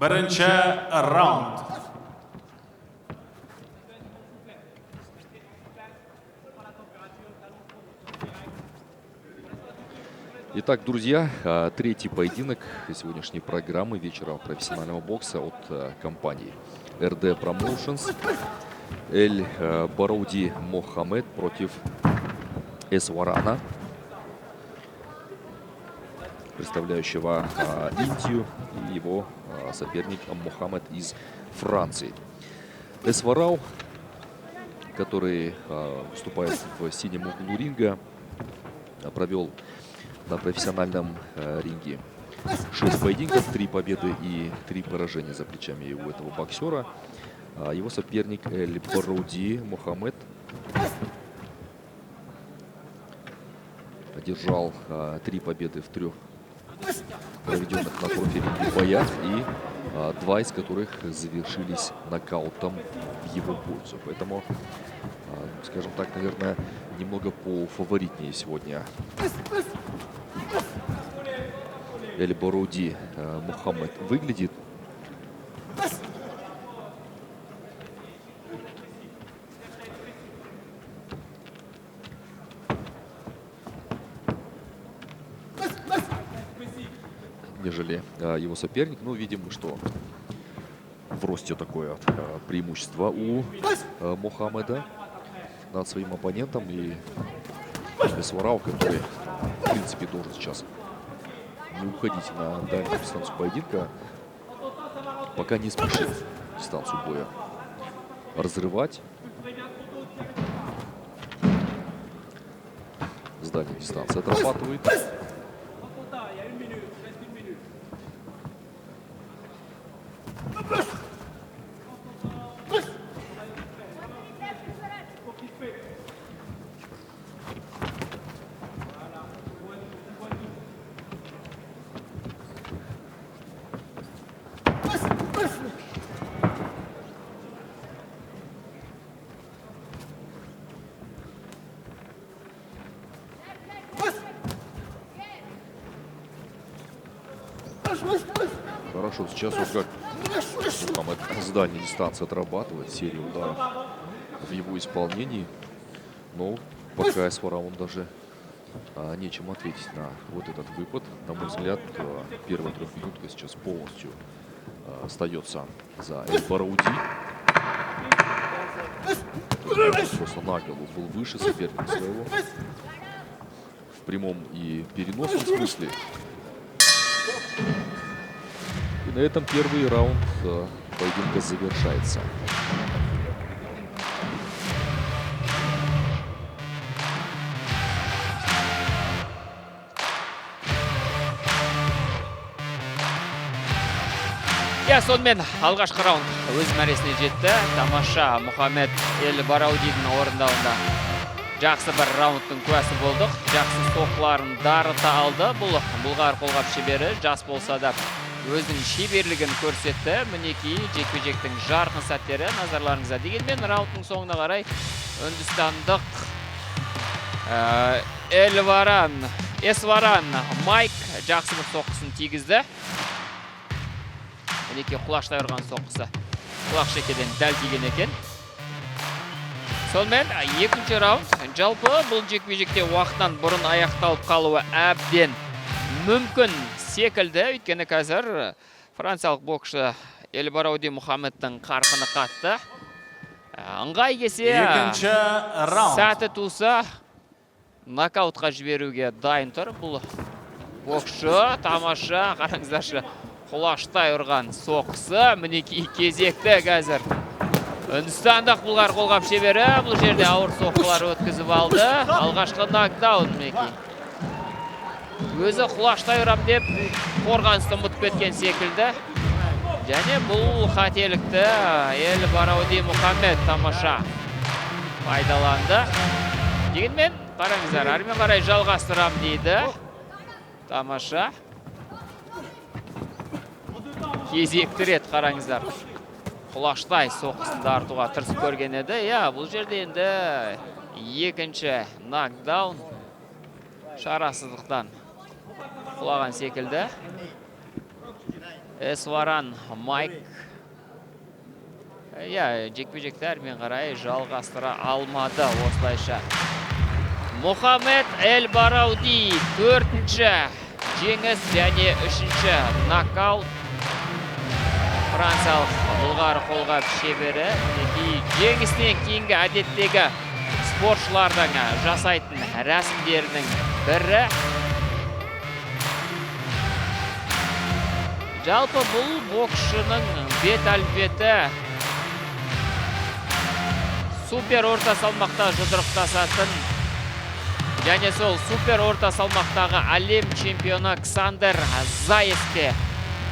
Бірінші раунд. Итак, друзья, третий поединок сегодняшней программы вечера профессионального бокса от компании RD Promotions. Эль Барауди Мохаммед против Эсварана, представляющего Индию, и его соперник Мохаммед из Франции. Эсварау, который выступает в синем углу ринга, провел на профессиональном ринге 6 поединков, 3 победы и 3 поражения за плечами у этого боксера. Его соперник Эль Барауди Мохаммед одержал 3 победы в 3 проведенных на профи-ринге боях, и 2 из которых завершились нокаутом в его пользу. Поэтому, скажем так, наверное, немного пофаворитнее сегодня Эль Барауди Мохаммед выглядит. Нежели его соперник. Ну, видим, что в росте такое преимущество у Мохаммеда над своим оппонентом. И Эсварау, который, в принципе, должен сейчас не уходить на дальнюю дистанцию поединка, пока не спешит дистанцию боя разрывать. С дальней дистанции отрабатывает. Хорошо, сейчас вот как Мохаммед с дальней дистанции отрабатывает серию ударов в его исполнении. Но пока Эсварау даже нечем ответить на вот этот выпад. На мой взгляд, первая трехминутка сейчас полностью остается за Эль Барауди. Просто на голову был выше соперника своего. В прямом и переносном смысле. И на этом первый раунд поединка завершается. Сонымен алғашқы раунд өз мәресіне жетті. Тамаша Мохаммед Эль Бараудидің орындауында жақсы бір раундтың куәсі болдық. Жақсы соққыларын дарыта алды. Бұл бұлғар қолғап шебері, жас болса да өзінің шеберлігін көрсетті. Мінекей жекпе-жектің жарқын сәттері назарларыңызда. Дегенмен раундтың соңына қарай үндістандық Эсваран Майк жақсы бір соққысын тигізді. Мінекей құлаштай ұрған соққысы құлақ шекеден дәл тиген екен. Сонымен екінші раунд. Жалпы бұл жекпе-жекте уақыттан бұрын аяқталып қалуы әбден мүмкін секілді. Өйткені қазір франциялық боксшы Эль Барауди Мохаммедтің қарқыны қатты. Ыңғай келсе, сәті туса нокаутқа жіберуге дайын тұр. Бұл боксшы тамаша, қараңыздаршы, құлаштай ұрған соққысы. Мінекей кезекті қазір үндістандық бұлғар қолғап шебері бұл жерде ауыр соққылар өткізіп алды. Алғашқы нокдаун мінекей. Өзі құлаштай ұрам деп қорғанысты ұмытып кеткен секілді. Және бұл қателікті Эль Барауди Мохаммед тамаша пайдаланды. Дегенмен, қараңыздар, әрмен қарай жалғастырам дейді тамаша. Кезекті рет қараңыздар. Құлаштай соққысын артуға тырысып көрген еді. Бұл жерде енді екінші нокдаун шарасыздықтан құлаған секілді. Эсваран Майк. Жекпе-жектер мен қарай жалғастыра алмады осылайша. Мохаммед Эль-Барауди 4-ші жеңіс және 3-ші нокаут. Франциялық Бұлғар қолғап шебері жеңісінен кейінгі әдеттегі спортшылардың жасайтын рәсімдерінің бірі. Жалпы бұл боксшының бет әлпеті супер орта салмақта жұдырықтасатын және сол супер орта салмақтағы әлем чемпионы Ксандер Заевке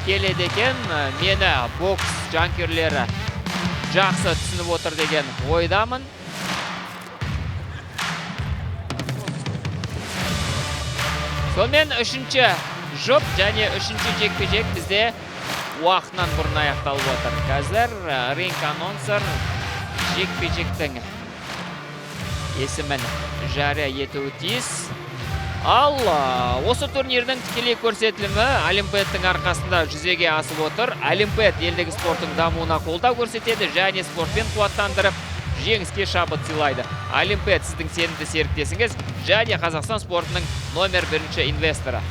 келеді екен. Мені бокс жанкүйерлері жақсы түсініп отыр деген ойдамын. Сонымен 3-ші жұп және 3-ші жекпе-жек бізде уақытынан бұрын аяқталып отыр. Қазір ринг анонсер жекпе-жектің есімін жария етуі тиіс. Ал осы турнирдің тікелей көрсетілімі Олимпиадтың арқасында жүзеге асып отыр. Олимпиад елдегі спорттың дамуына қолдау көрсетеді және спортпен қуаттандырып жеңіске шабыт сыйлайды. Олимпиад сіздің сенімді серіктесіңіз және Қазақстан спортының номер 1-ші инвесторы.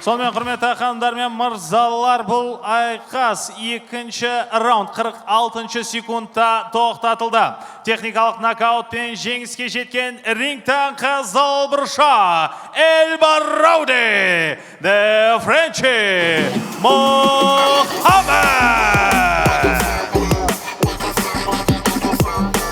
Сонымен құрметті ханымдар мен мырзалар, бұл айқас 2-ші раунд 46-ші секундта тоқтатылды. Техникалық нокаутпен жеңіске жеткен рингтен қызыл бұрыша Эль-Барауди, the French Mohamed.